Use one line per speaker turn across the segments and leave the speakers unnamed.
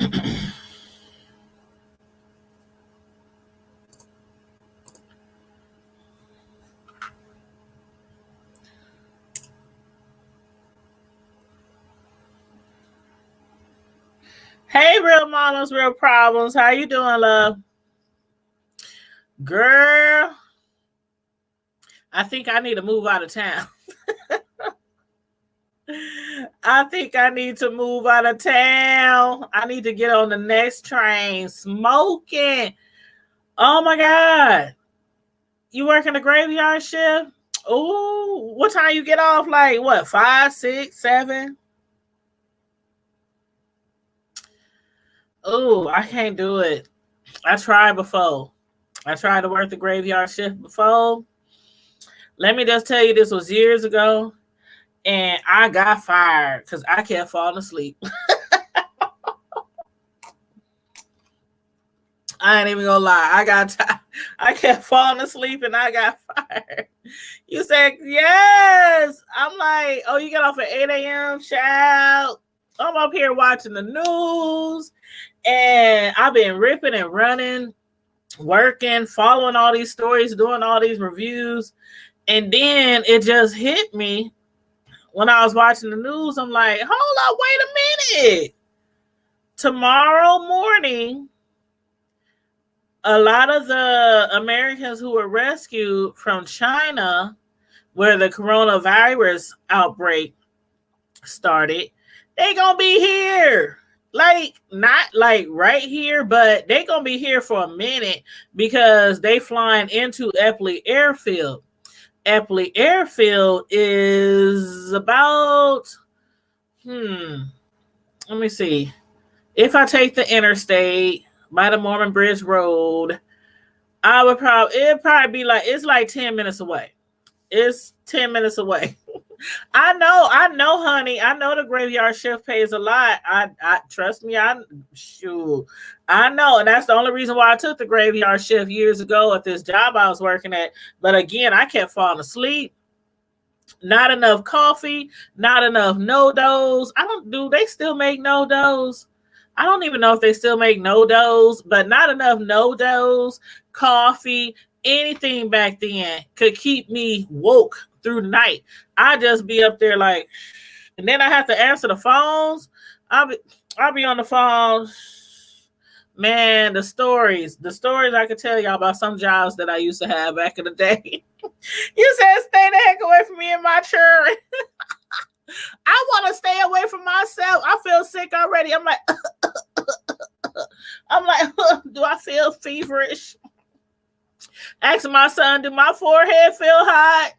Hey, real mamas, real problems. How you doing, love? Girl, I think I need to move out of town. I think I need to move out of town. I need to get on the next train smoking. Oh my God. You working a graveyard shift? Oh, what time you get off? Like what, 5, 6, 7? Oh, I can't do it. I tried before. I tried to work the graveyard shift before. Let me just tell you, this was years ago. And I got fired because I kept falling asleep. I ain't even gonna lie. I kept falling asleep and I got fired. You said yes. I'm like, oh, you get off at 8 a.m., child. I'm up here watching the news, and I've been ripping and running, working, following all these stories, doing all these reviews, and then it just hit me. When I was watching the news, I'm like, hold up, wait a minute. Tomorrow morning, a lot of the Americans who were rescued from China, where the coronavirus outbreak started, they gonna be here. Like, not like right here, but they gonna be here for a minute because they flying into Eppley Airfield. Eppley Airfield is about, let me see. If I take the interstate by the Mormon Bridge Road, it'd probably be like, it's like 10 minutes away. It's 10 minutes away. I know, honey. I know the graveyard shift pays a lot. I trust me. I know, and that's the only reason why I took the graveyard shift years ago at this job I was working at. But again, I kept falling asleep. Not enough coffee. Not enough no-dos. Do they still make no-dos? I don't even know if they still make no-dos, but not enough no-dos, coffee, anything back then could keep me woke through the night. I just be up there like, and then I have to answer the phones. I'll be on the phone. Man, the stories I could tell y'all about some jobs that I used to have back in the day. You said stay the heck away from me and my children. I want to stay away from myself. I feel sick already. I'm like, do I feel feverish? Asking my son, do my forehead feel hot?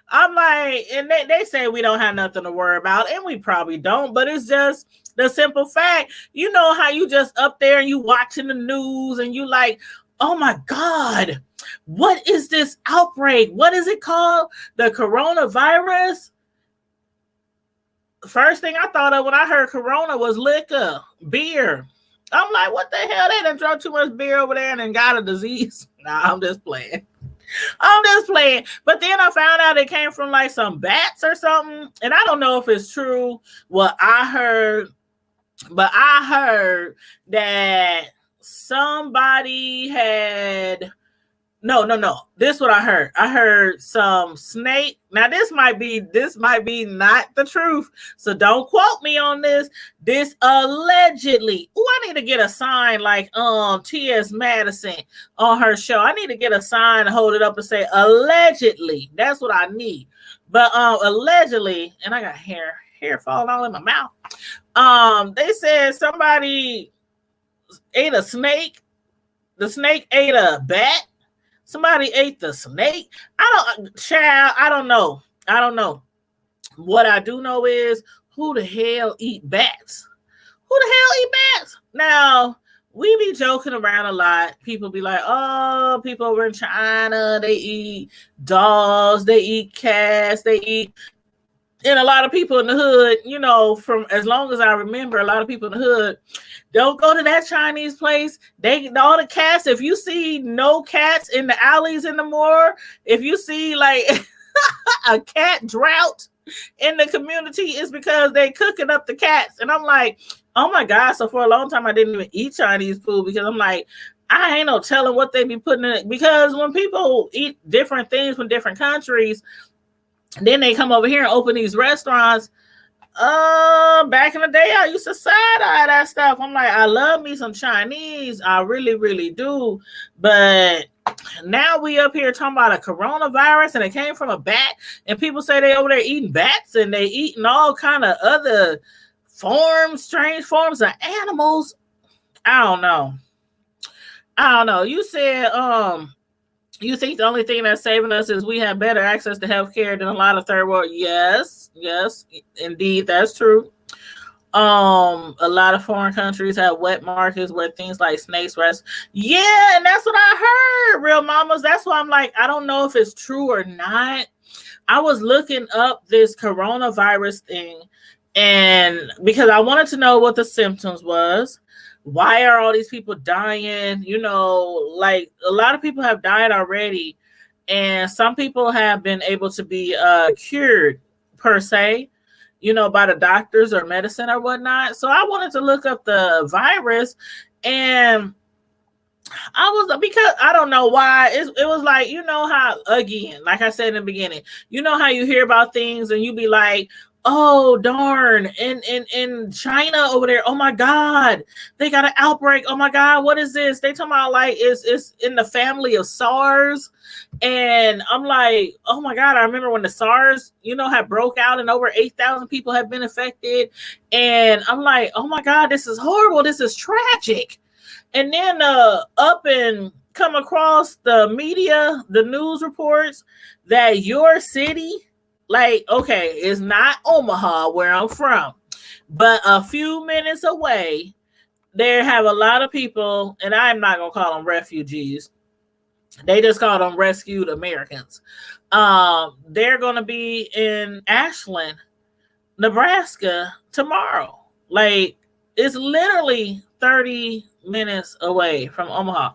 I'm like, and they say we don't have nothing to worry about, and we probably don't, but it's just the simple fact. You know how you just up there and you watching the news and you like, oh my God, what is this outbreak? What is it called? The coronavirus? First thing I thought of when I heard corona was liquor, beer. I'm like, what the hell? They done drunk too much beer over there and then got a disease. Nah, I'm just playing. But then I found out it came from like some bats or something. And I don't know if it's true what I heard, but I heard that somebody had no. This is what I heard. I heard some snake. Now this might be not the truth. So don't quote me on this. This allegedly. Oh, I need to get a sign like T.S. Madison on her show. I need to get a sign and hold it up and say allegedly. That's what I need. But allegedly, and I got hair falling all in my mouth. They said somebody ate a snake. The snake ate a bat. Somebody ate the snake. I don't know. What I do know is who the hell eat bats? Who the hell eat bats? Now, we be joking around a lot. People be like, oh, people over in China, they eat dogs, they eat cats, they eat. And a lot of people in the hood, you know, from as long as I remember, a lot of people in the hood don't go to that Chinese place. All the cats, if you see no cats in the alleys anymore, if you see like a cat drought in the community is because they cooking up the cats. And I'm like, oh my God. So for a long time, I didn't even eat Chinese food because I'm like, I ain't no telling what they be putting in it. Because when people eat different things from different countries, then they come over here and open these restaurants. Back in the day, I used to side-eye that stuff. I'm like, I love me some Chinese. I really, really do. But now we up here talking about a coronavirus and it came from a bat, and people say they over there eating bats and they eating all kind of other strange forms of animals. I don't know. You said, you think the only thing that's saving us is we have better access to healthcare than a lot of third world? Yes, indeed, that's true. A lot of foreign countries have wet markets where things like snakes, rats. Yeah, and that's what I heard, real mamas. That's why I'm like, I don't know if it's true or not. I was looking up this coronavirus thing, and because I wanted to know what the symptoms was. Why are all these people dying? You know, like a lot of people have died already, and some people have been able to be cured per se, you know, by the doctors or medicine or whatnot. So I wanted to look up the virus, and because I don't know why it was like, you know how, again, like I said in the beginning, you know how you hear about things and you be like, oh darn, in China over there, oh my God, they got an outbreak. Oh my God, what is this? They talking about like it's in the family of SARS. And I'm like, oh my God, I remember when the SARS, you know, had broke out and over 8,000 people have been affected. And I'm like, oh my God, this is horrible. This is tragic. And then up and come across the media, the news reports that your city, like, okay, it's not Omaha where I'm from, but a few minutes away, there have a lot of people, and I'm not going to call them refugees. They just call them rescued Americans. They're going to be in Ashland, Nebraska tomorrow. Like, it's literally 30 minutes away from Omaha.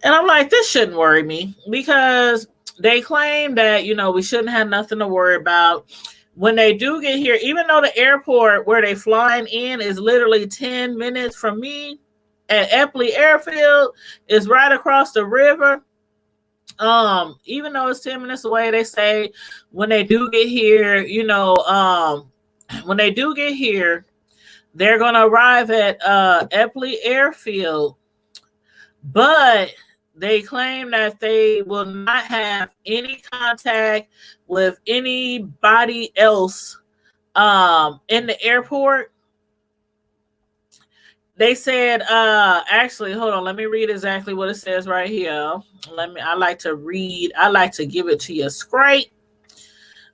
And I'm like, this shouldn't worry me because they claim that, you know, we shouldn't have nothing to worry about. When they do get here, even though the airport where they flying in is literally 10 minutes from me at Epley Airfield, is right across the river. Even though it's 10 minutes away, they say when they do get here, you know, when they do get here, they're going to arrive at Epley Airfield, but they claim that they will not have any contact with anybody else in the airport. They said, actually, hold on, let me read exactly what it says right here. I like to read, I like to give it to you straight.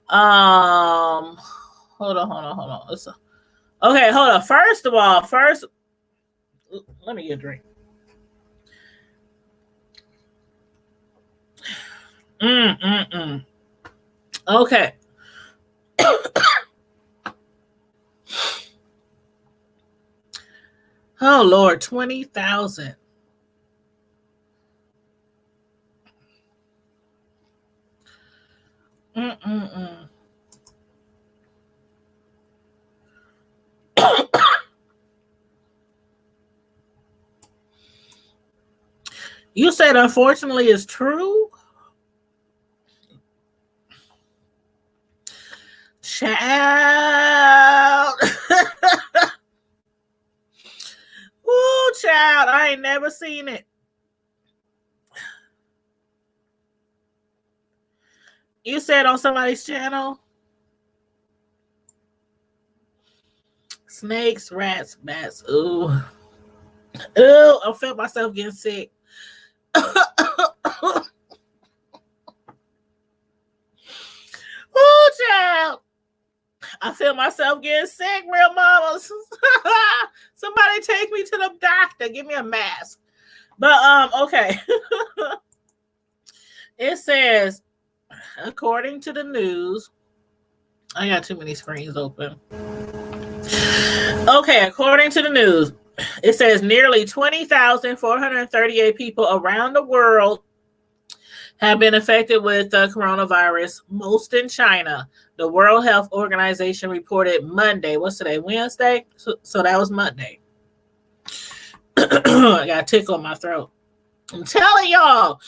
Hold on. Okay, hold on. First of all, let me get a drink. Okay. Oh Lord, 20,000. You said unfortunately it's true? Child. Ooh, child, I ain't never seen it. You said on somebody's channel? Snakes, rats, bats. Ooh. Ooh, I felt myself getting sick. Ooh, child. I feel myself getting sick, real mamas. Somebody take me to the doctor. Give me a mask. But okay. It says, according to the news, I got too many screens open. Okay, according to the news, it says nearly 20,438 people around the world have been affected with the coronavirus, most in China. The World Health Organization reported Monday. What's today? Wednesday? So that was Monday. I got a tickle in my throat. I'm telling y'all,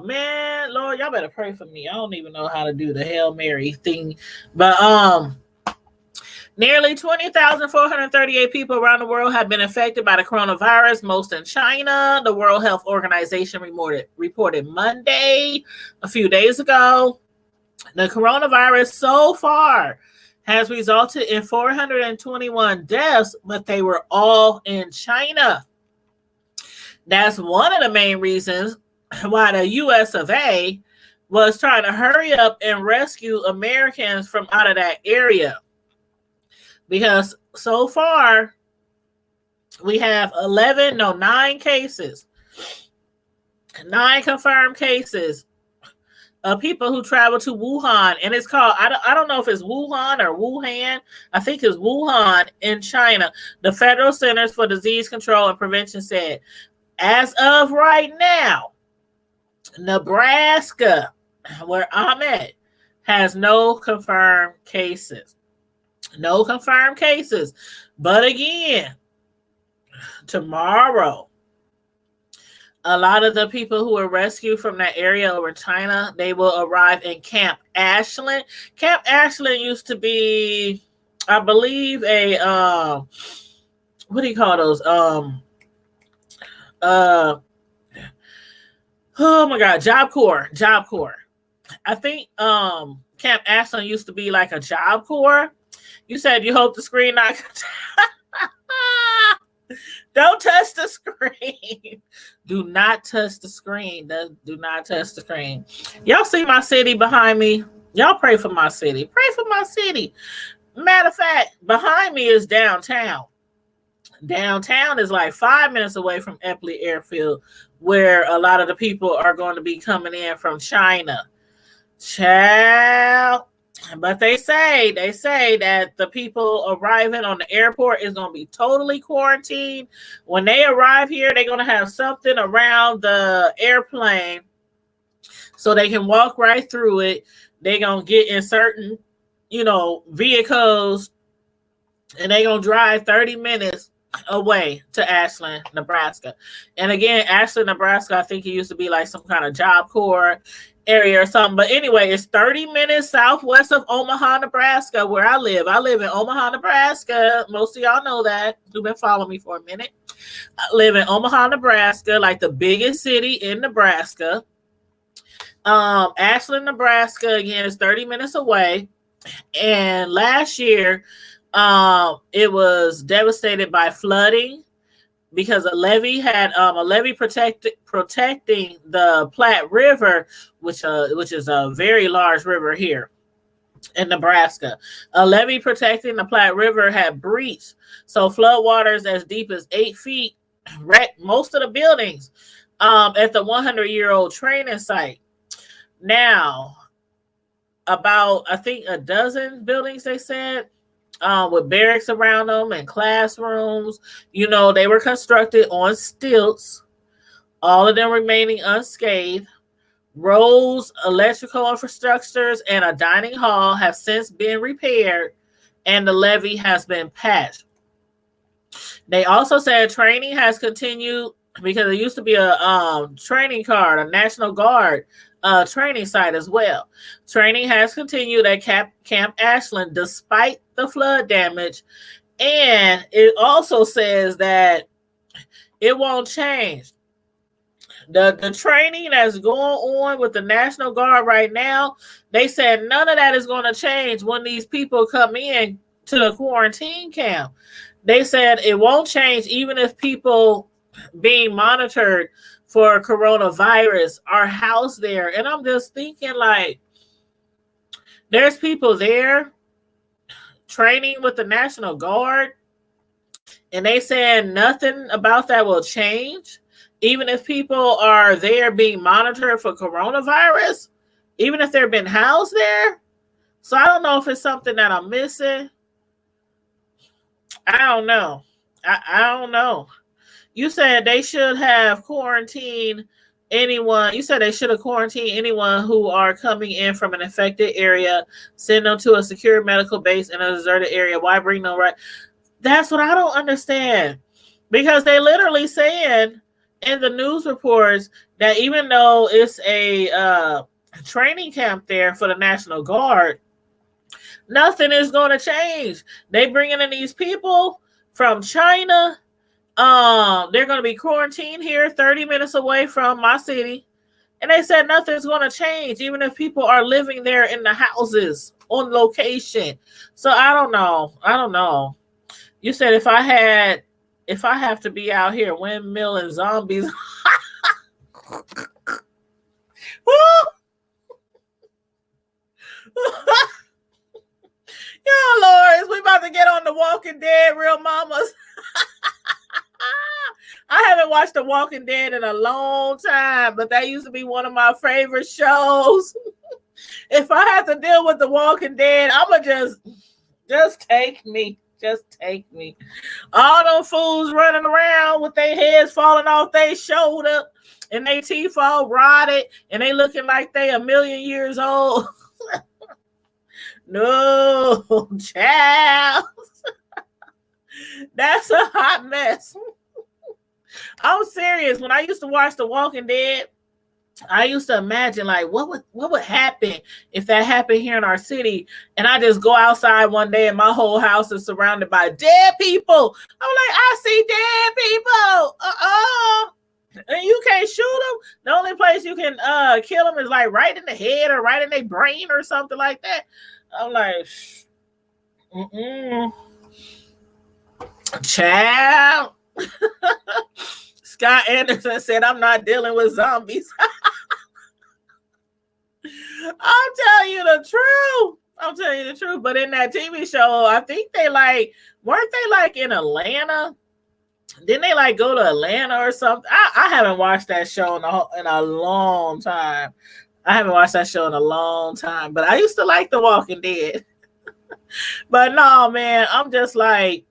man, Lord, y'all better pray for me. I don't even know how to do the Hail Mary thing. But nearly 20,438 people around the world have been affected by the coronavirus, most in China. The World Health Organization reported Monday, a few days ago. The coronavirus so far has resulted in 421 deaths, but they were all in China. That's one of the main reasons why the US of A was trying to hurry up and rescue Americans from out of that area. Because so far, we have 9 cases, 9 confirmed cases of people who travel to Wuhan. And it's called, I don't know if it's Wuhan or Wuhan. I think it's Wuhan in China. The Federal Centers for Disease Control and Prevention said, as of right now, Nebraska, where I'm at, has no confirmed cases. No confirmed cases. But again, tomorrow, a lot of the people who were rescued from that area over China, they will arrive in Camp Ashland. Camp Ashland used to be, I believe, a what do you call those? Oh my God, Job Corps. I think Camp Ashland used to be like a Job Corps. You said you hope the screen not. Don't touch the screen. Do not touch the screen. Do not touch the screen. Y'all see my city behind me? Y'all pray for my city. Pray for my city. Matter of fact, behind me is downtown. Downtown is like 5 minutes away from Eppley Airfield, where a lot of the people are going to be coming in from China. Child. But they say that the people arriving on the airport is going to be totally quarantined. When they arrive here, they're going to have something around the airplane so they can walk right through it. They're going to get in certain, vehicles, and they're going to drive 30 minutes away to Ashland, Nebraska. And again, Ashland, Nebraska, I think it used to be like some kind of Job Corps area or something. But anyway, it's 30 minutes southwest of Omaha, Nebraska, where I live. I live in Omaha, Nebraska. Most of y'all know that, who've been following me for a minute. I live in Omaha, Nebraska, like the biggest city in Nebraska. Ashland, Nebraska, again, is 30 minutes away. And last year, it was devastated by flooding because a levee protecting the Platte River, which is a very large river here in Nebraska. A levee protecting the Platte River had breached, so flood waters as deep as 8 feet wrecked most of the buildings at the 100-year-old training site. Now, about I think a dozen buildings, they said, with barracks around them and classrooms, they were constructed on stilts, all of them remaining unscathed. Roads, electrical infrastructures, and a dining hall have since been repaired, and the levee has been patched. They also said training has continued because there used to be a training card, a National Guard training site as well. Training has continued at Camp Ashland despite the flood damage, and it also says that it won't change. The training that's going on with the National Guard right now, they said none of that is going to change when these people come in to the quarantine camp. They said it won't change even if people being monitored for coronavirus are housed there. And I'm just thinking, like, there's people there training with the National Guard, and they said nothing about that will change. Even if people are there being monitored for coronavirus, even if they've been housed there. So I don't know if it's something that I'm missing. I don't know. I don't know. You said they should have quarantined anyone, you said they should have quarantined anyone who are coming in from an infected area, send them to a secure medical base in a deserted area. Why bring them right? That's what I don't understand. Because they literally saying in the news reports that even though it's a training camp there for the National Guard, nothing is going to change. They bringing in these people from China. They're going to be quarantined here 30 minutes away from my city. And they said nothing's going to change, even if people are living there in the houses on location. So I don't know. You said if I have to be out here windmill and zombies. Yeah, Lord, we about to get on The Walking Dead, real mamas. I haven't watched The Walking Dead in a long time, but that used to be one of my favorite shows. If I have to deal with The Walking Dead, I'ma just take me. Just take me. All them fools running around with their heads falling off their shoulder and their teeth all rotted and they looking like they 1,000,000 years old. No, child. That's a hot mess. I'm serious. When I used to watch The Walking Dead, I used to imagine like what would happen if that happened here in our city, and I just go outside one day and my whole house is surrounded by dead people. I'm like, I see dead people. And you can't shoot them. The only place you can kill them is like right in the head or right in their brain or something like that. I'm like, child. Scott Anderson said, I'm not dealing with zombies. I'm telling you the truth. But in that TV show, I think weren't they like in Atlanta? Didn't they like go to Atlanta or something? I haven't watched that show in a long time. But I used to like The Walking Dead. But no, man, I'm just like,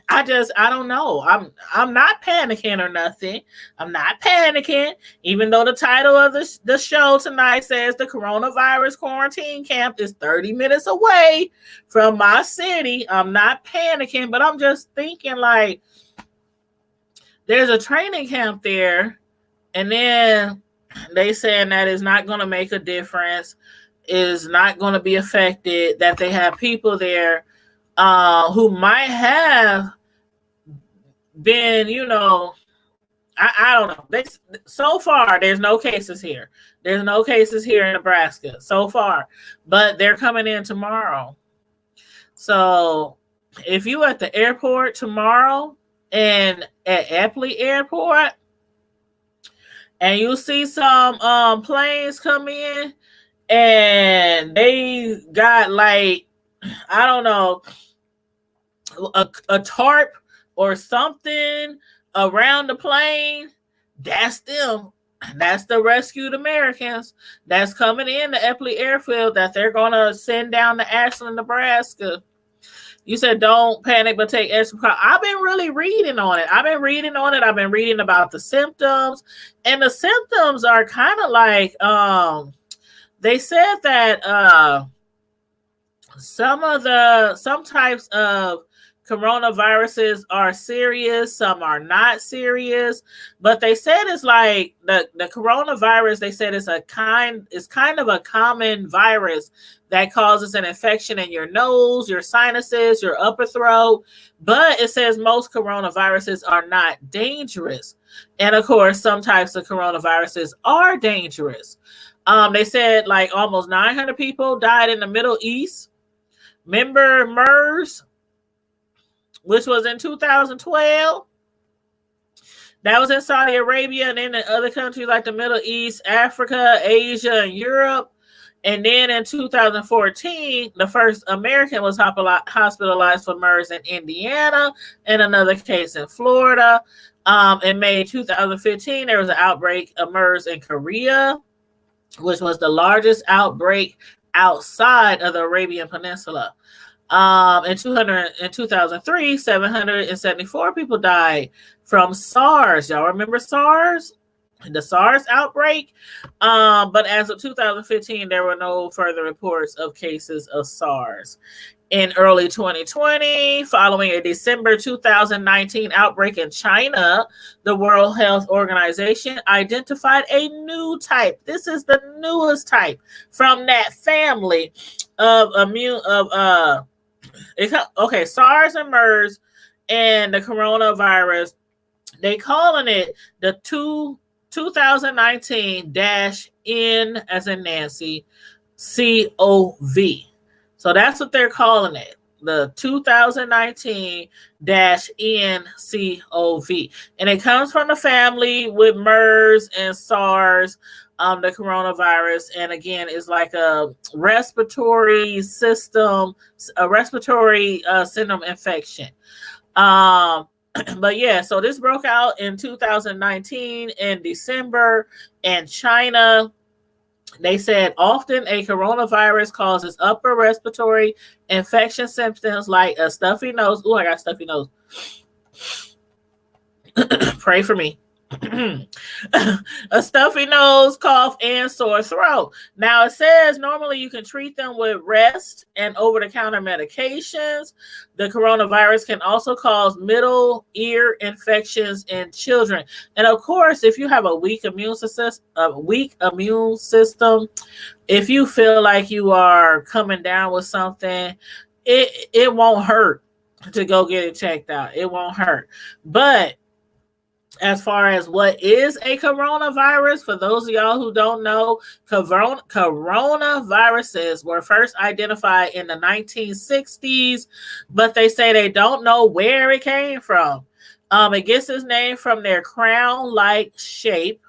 I don't know. I'm not panicking or nothing. I'm not panicking, even though the title of the show tonight says the coronavirus quarantine camp is 30 minutes away from my city. I'm not panicking, but I'm just thinking like there's a training camp there, and then they saying that is not going to make a difference, is not going to be affected, that they have people there who might have been, I don't know. So far, there's no cases here. There's no cases here in Nebraska so far, but they're coming in tomorrow. So if you at the airport tomorrow and at Epley Airport and you see some planes come in and they got like, I don't know, a tarp or something around the plane, that's them. That's the rescued Americans that's coming in the Epley Airfield that they're going to send down to Ashland, Nebraska. You said don't panic, but take extra precaution. I've been really reading on it. I've been reading about the symptoms. And the symptoms are kind of like, they said that some types of coronaviruses are serious, some are not serious, but they said it's like the coronavirus, they said it's kind of a common virus that causes an infection in your nose, your sinuses, your upper throat, but it says most coronaviruses are not dangerous. And of course, some types of coronaviruses are dangerous. They said like almost 900 people died in the Middle East. Remember MERS, which was in 2012? That was in Saudi Arabia and then in other countries like the Middle East, Africa, Asia, and Europe. And then in 2014, the first American was hospitalized for MERS in Indiana and another case in Florida. In May 2015, there was an outbreak of MERS in Korea, which was the largest outbreak outside of the Arabian Peninsula. In 2003, 774 people died from SARS. Y'all remember SARS? the SARS outbreak. But as of 2015, there were no further reports of cases of SARS. In early 2020, following a December 2019 outbreak in China, the World Health Organization identified a new type. This is the newest type from that family of SARS and MERS and the coronavirus. They calling it the 2019-N as in Nancy COV. So that's what they're calling it, the 2019-NCOV. And it comes from the family with MERS and SARS, the coronavirus. And again, it's like a respiratory syndrome infection. But yeah, so this broke out in 2019 in December in China. They said often a coronavirus causes upper respiratory infection symptoms like a stuffy nose. Oh, I got a stuffy nose. Pray for me. A stuffy nose, cough, and sore throat. Now it says normally you can treat them with rest and over-the-counter medications. The coronavirus can also cause middle ear infections in children. And of course, if you have a weak immune system, if you feel like you are coming down with something, it won't hurt to go get it checked out. It won't hurt. But as far as what is a coronavirus, for those of y'all who don't know, coronaviruses were first identified in the 1960s, but they say they don't know where it came from. It gets its name from their crown-like shape.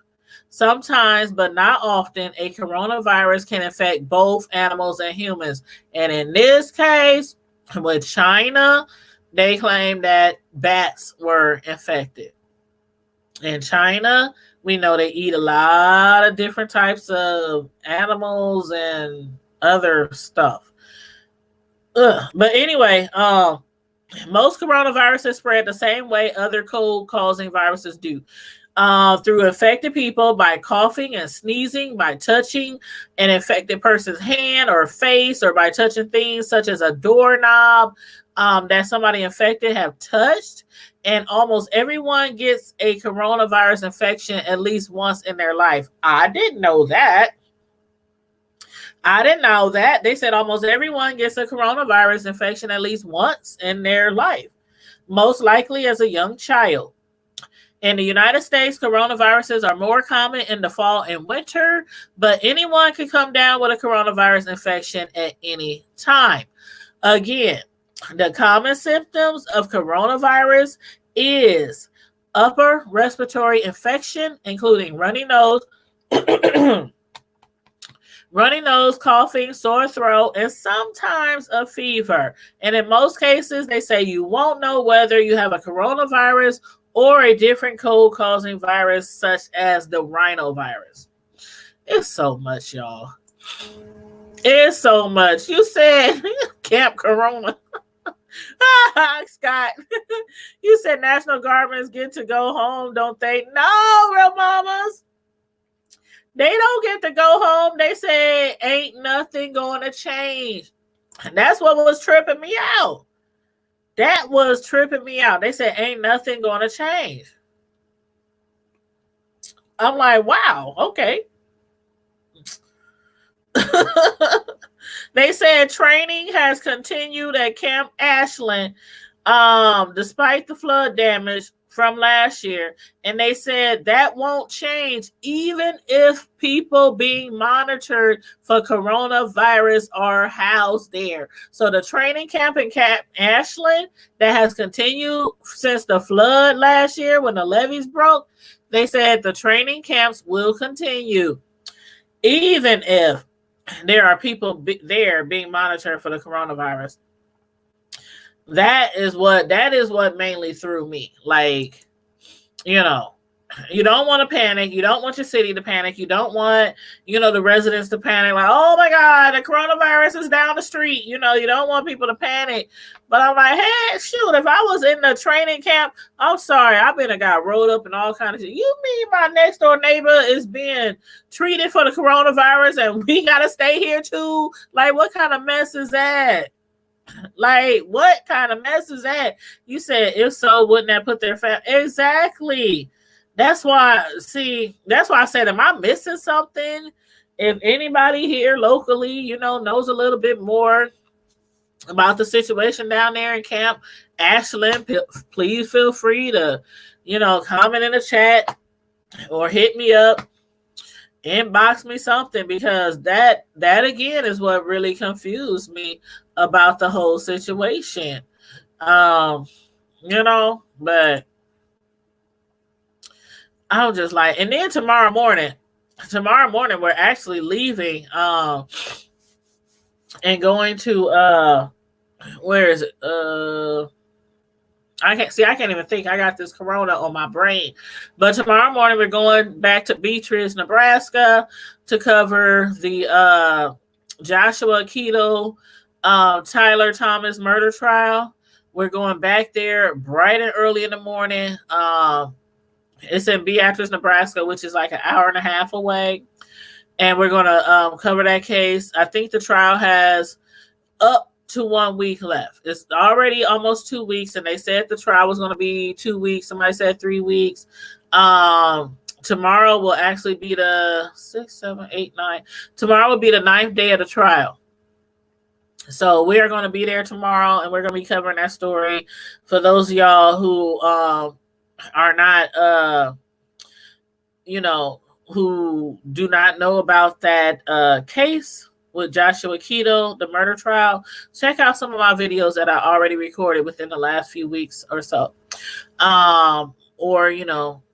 Sometimes, but not often, a coronavirus can infect both animals and humans. And in this case, with China, they claim that bats were infected. In China, we know they eat a lot of different types of animals and other stuff. But anyway, most coronaviruses spread the same way other cold-causing viruses do. Through infected people by coughing and sneezing, by touching an infected person's hand or face, or by touching things such as a doorknob that somebody infected have touched. And almost everyone gets a coronavirus infection at least once in their life. I didn't know that. They said almost everyone gets a coronavirus infection at least once in their life, most likely as a young child. In the United States, coronaviruses are more common in the fall and winter, but anyone can come down with a coronavirus infection at any time. Again, the common symptoms of coronavirus is upper respiratory infection, including runny nose, coughing, sore throat, and sometimes a fever. And in most cases, they say you won't know whether you have a coronavirus or a different cold-causing virus, such as the rhinovirus. It's so much, y'all. It's so much. You said Camp Corona. Scott, you said National Guardsmen get to go home, don't they? No, real mamas. They don't get to go home. They say ain't nothing going to change. And that's what was tripping me out. They said ain't nothing going to change. I'm like, wow, okay. They said training has continued at Camp Ashland despite the flood damage from last year. And they said that won't change even if people being monitored for coronavirus are housed there. So the training camp in Camp Ashland that has continued since the flood last year when the levees broke, they said the training camps will continue even if there are people there being monitored for the coronavirus. That is what mainly threw me. Like, you know, You don't want to panic. You don't want your city to panic. You don't want, the residents to panic like, oh my God, the coronavirus is down the street. You don't want people to panic. But I'm like, hey, shoot, if I was in the training camp, I'm sorry, I've been a guy rolled up and all kinds of shit. You mean my next door neighbor is being treated for the coronavirus and we got to stay here too? Like, what kind of mess is that? Like, what kind of mess is that? You said, if so, wouldn't that put their family? Exactly. That's why I said, am I missing something? If anybody here locally, knows a little bit more about the situation down there in Camp Ashland, please feel free to, comment in the chat or hit me up, inbox me something, because that again is what really confused me about the whole situation. But I was just like, and then tomorrow morning we're actually leaving and going to where is it? I can't even think. I got this corona on my brain. But tomorrow morning we're going back to Beatrice, Nebraska to cover the Joshua Keto Tyler Thomas murder trial. We're going back there bright and early in the morning. It's in Beatrice, Nebraska, which is like an hour and a half away. And we're going to cover that case. I think the trial has up to 1 week left. It's already almost 2 weeks. And they said the trial was going to be 2 weeks. Somebody said 3 weeks. Tomorrow will actually be the 6, 7, 8, 9. Tomorrow will be the 9th day of the trial. So we are going to be there tomorrow, and we're going to be covering that story. For those of y'all who are not, who do not know about that case with Joshua Keto, the murder trial, check out some of my videos that I already recorded within the last few weeks or so. Or,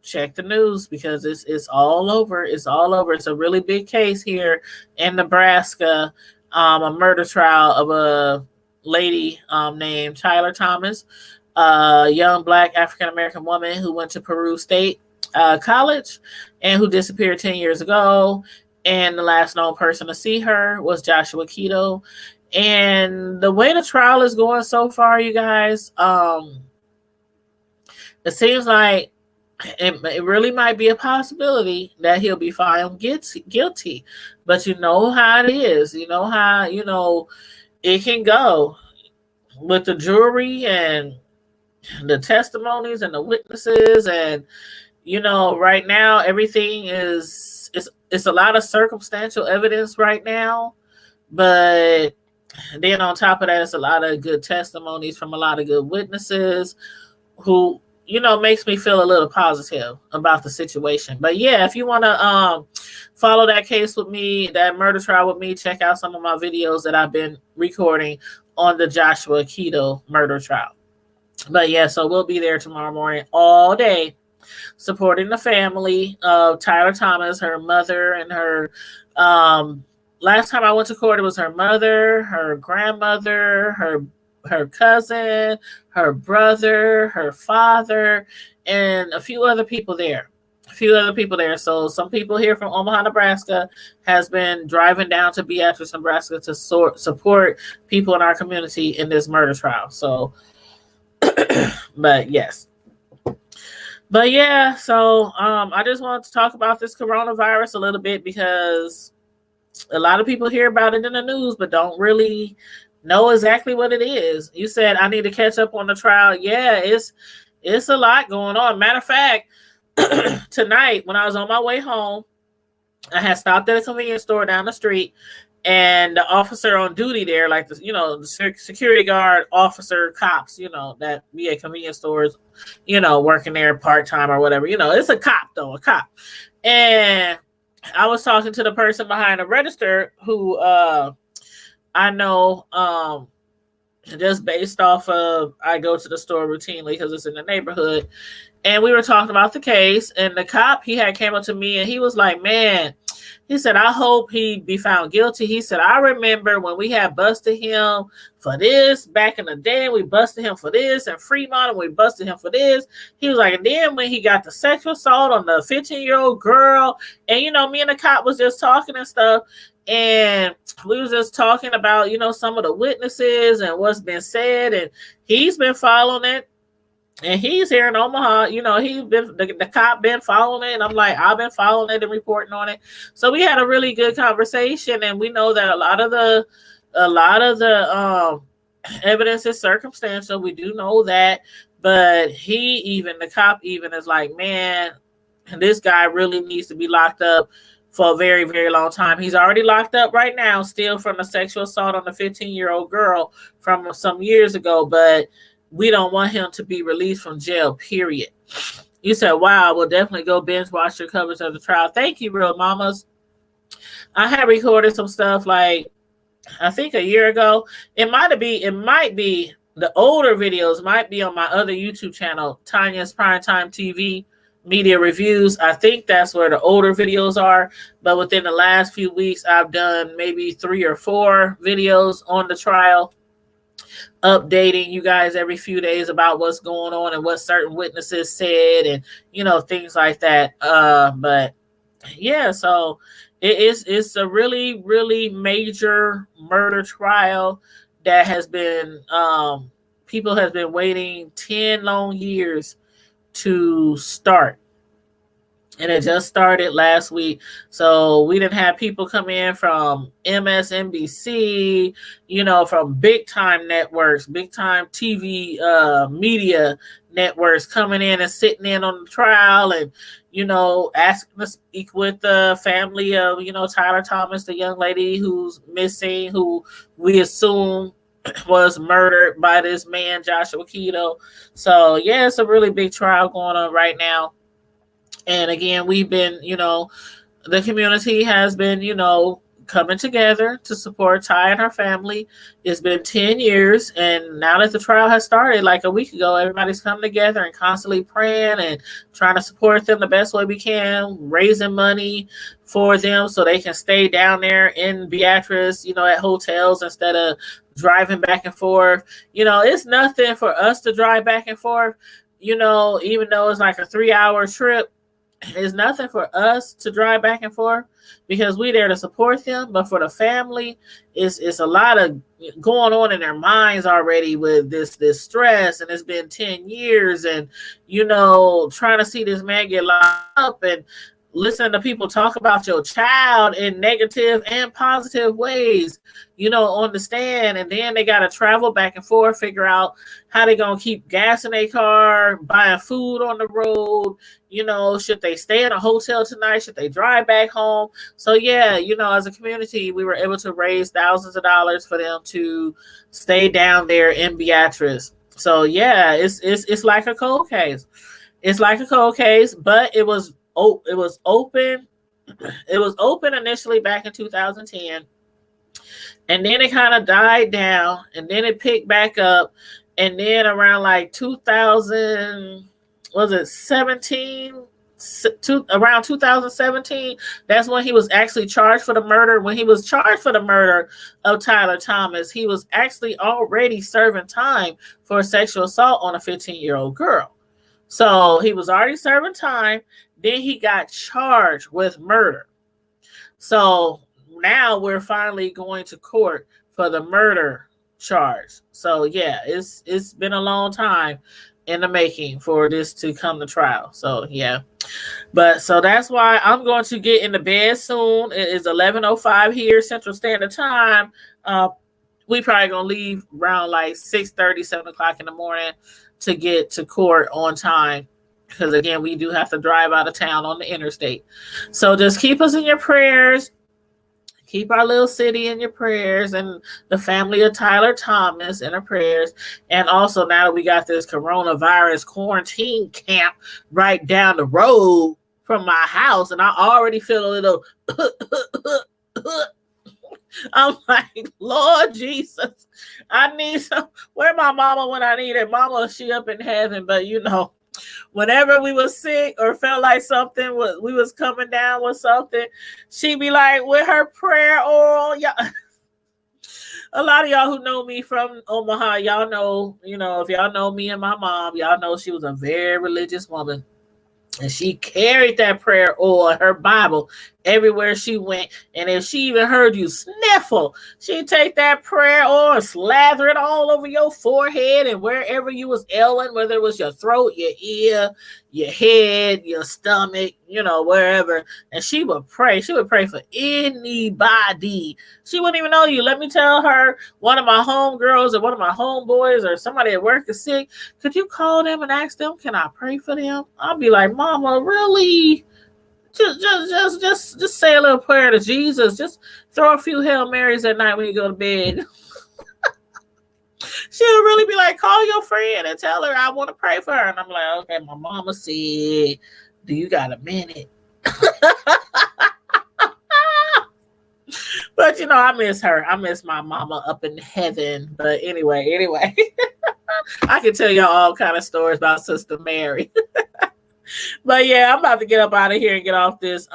check the news, because it's all over. It's all over. It's a really big case here in Nebraska, a murder trial of a lady named Tyler Thomas, a young Black African-American woman who went to Peru State College and who disappeared 10 years ago. And the last known person to see her was Joshua Keto. And the way the trial is going so far, you guys, it seems like it really might be a possibility that he'll be found guilty. But you know how it is. You know how, it can go with the jury and the testimonies and the witnesses. And, right now, everything it's a lot of circumstantial evidence right now. But then on top of that, it's a lot of good testimonies from a lot of good witnesses who, makes me feel a little positive about the situation. But yeah, if you want to follow that case with me, that murder trial with me, check out some of my videos that I've been recording on the Joshua Keto murder trial. But yeah, so we'll be there tomorrow morning all day, supporting the family of Tyler Thomas, her mother, and her last time I went to court, it was her mother, her grandmother, her cousin, her brother, her father, and a few other people there. So some people here from Omaha, Nebraska has been driving down to Beatrice, Nebraska to support people in our community in this murder trial. So, but yes. But yeah, so I just wanted to talk about this coronavirus a little bit, because a lot of people hear about it in the news, but don't really know exactly what it is. You said I need to catch up on the trial. Yeah, it's a lot going on. Matter of fact, tonight when I was on my way home, I had stopped at a convenience store down the street, and the officer on duty there, like the security guard officer, cops, that be at convenience stores, working there part-time or whatever, it's a cop though, a cop. And I was talking to the person behind the register who I know just based off of, I go to the store routinely because it's in the neighborhood. And we were talking about the case, and the cop, he had came up to me and he was like, man, He said, I hope he be found guilty. He said, I remember when we had busted him for this back in the day. We busted him for this and Fremont, and we busted him for this. He was like, and then when he got the sexual assault on the 15-year-old girl, and, you know, me and the cop was just talking and stuff. And we was just talking about, you know, some of the witnesses and what's been said. And he's been following it. And he's here in Omaha, you know, he's been the cop been following it. And I'm like, I've been following it and reporting on it. So we had a really good conversation, and we know that a lot of the evidence is circumstantial. We do know that, but the cop is like, man, this guy really needs to be locked up for a very, very long time. He's already locked up right now, still from the sexual assault on the 15-year-old girl from some years ago, but we don't want him to be released from jail, period. You said, wow, we'll definitely go binge watch your coverage of the trial. Thank you, real mamas. I had recorded some stuff like, I think a year ago. It might be the older videos might be on my other YouTube channel, Tanya's Primetime TV Media Reviews. I think that's where the older videos are. But within the last few weeks, I've done maybe 3 or 4 videos on the trial, updating you guys every few days about what's going on and what certain witnesses said, and, you know, things like that. But yeah, so it's a really, really major murder trial that has been, people have been waiting 10 long years to start. And it just started last week. So we didn't have people come in from MSNBC, you know, from big time networks, big time TV media networks coming in and sitting in on the trial, and, you know, asking to speak with the family of, you know, Tyler Thomas, the young lady who's missing, who we assume was murdered by this man, Joshua Keto. So yeah, it's a really big trial going on right now. And again, we've been, you know, the community has been, you know, coming together to support Ty and her family. It's been 10 years. And now that the trial has started like a week ago, everybody's coming together and constantly praying and trying to support them the best way we can, raising money for them so they can stay down there in Beatrice, you know, at hotels instead of driving back and forth. You know, it's nothing for us to drive back and forth, you know, even though it's like a 3-hour trip. It's nothing for us to drive back and forth because we're there to support them. But for the family, it's a lot of going on in their minds already with this stress. And it's been 10 years, and, you know, trying to see this man get locked up and listen to people talk about your child in negative and positive ways, you know, on the stand. And then they got to travel back and forth, figure out how they going to keep gas in their car, buying food on the road. You know, should they stay in a hotel tonight? Should they drive back home? So yeah, you know, as a community, we were able to raise thousands of dollars for them to stay down there in Beatrice. So yeah, it's like a cold case. It's like a cold case, but it was open. It was open initially back in 2010, and then it kind of died down, and then it picked back up, and then around like 2017, that's when he was actually charged for the murder. When he was charged for the murder of Tyler Thomas, he was actually already serving time for sexual assault on a 15-year-old girl. So he was already serving time. Then he got charged with murder. So now we're finally going to court for the murder charge. So yeah, it's been a long time in the making for this to come to trial. So yeah, but so that's why I'm going to get into bed soon. It is 11:05 here Central Standard Time. We probably gonna leave around like 6:30, 7 o'clock in the morning to get to court on time. Because again, we do have to drive out of town on the interstate. So just keep us in your prayers. Keep our little city in your prayers, and the family of Tyler Thomas in our prayers. And also, now that we got this coronavirus quarantine camp right down the road from my house, and I already feel a little I'm like, Lord Jesus, I need some. Where my mama when I need her? Mama, she up in heaven, but you know, Whenever we was sick or felt like something was, we was coming down with something, she'd be like, with her prayer oil. Y'all, a lot of y'all who know me from Omaha, y'all know, if y'all know me and my mom, y'all know she was a very religious woman. And she carried that prayer oil, her Bible, everywhere she went. And if she even heard you sniffle, she'd take that prayer oil and slather it all over your forehead and wherever you was ailing, whether it was your throat, your ear, your head, your stomach, wherever. And she would pray. She would pray for anybody. She wouldn't even know you. Let me tell her, one of my homegirls or one of my homeboys or somebody at work is sick. Could you call them and ask them, can I pray for them? I'll be like, Mama, really? Just say a little prayer to Jesus. Just throw a few Hail Marys at night when you go to bed. She'll really be like, call your friend and tell her I want to pray for her. And I'm like, okay, my mama said, do you got a minute? But I miss her. I miss my mama up in heaven. But anyway, I can tell y'all all kind of stories about Sister Mary. But yeah, I'm about to get up out of here and get off this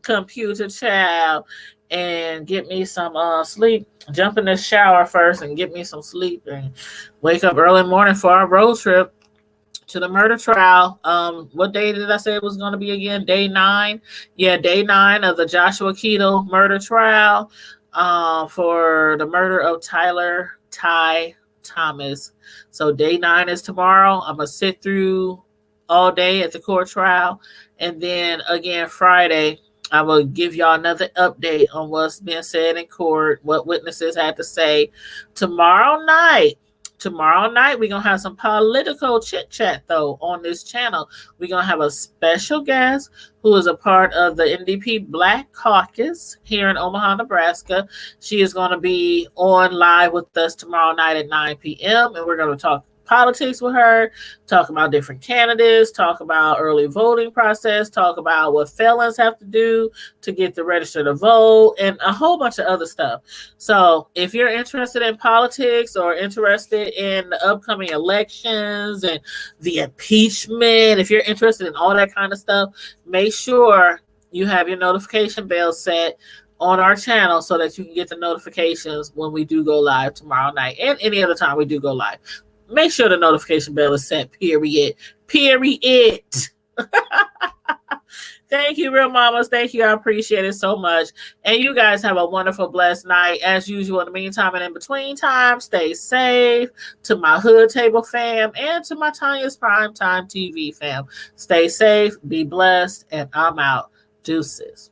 computer, child, and get me some sleep. Jump in the shower first and get me some sleep and wake up early morning for our road trip to the murder trial. What day did I say it was going to be again? Day 9. Yeah, day 9 of the Joshua Keto murder trial for the murder of Tyler Ty Thomas. So day 9 is tomorrow. I'm going to sit through all day at the court trial. And then again, Friday, I will give y'all another update on what's being said in court, what witnesses had to say. Tomorrow night, we're going to have some political chit-chat, though, on this channel. We're going to have a special guest who is a part of the NDP Black Caucus here in Omaha, Nebraska. She is going to be on live with us tomorrow night at 9 p.m., and we're going to talk politics with her, talk about different candidates, talk about early voting process, talk about what felons have to do to get the register to vote, and a whole bunch of other stuff. So if you're interested in politics or interested in the upcoming elections and the impeachment, if you're interested in all that kind of stuff, make sure you have your notification bell set on our channel so that you can get the notifications when we do go live tomorrow night and any other time we do go live. Make sure the notification bell is set, period. Thank you, real mamas. Thank you. I appreciate it so much. And you guys have a wonderful, blessed night. As usual, in the meantime and in between time, stay safe. To my Hood Table fam and to my Tanya's Primetime TV fam. Stay safe, be blessed, and I'm out. Deuces.